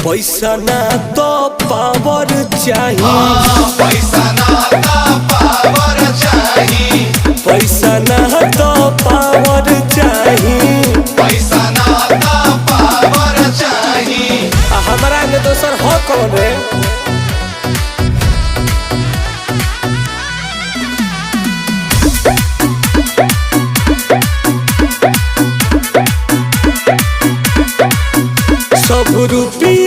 पैसा ना तो पावर चाहिए, पैसा ना तो पावर चाहिए, पैसा ना तो पावर चाहिए, पैसा ना तो पावर चाहिए। हमारा के दोसर हो कौन रे? सब रुपया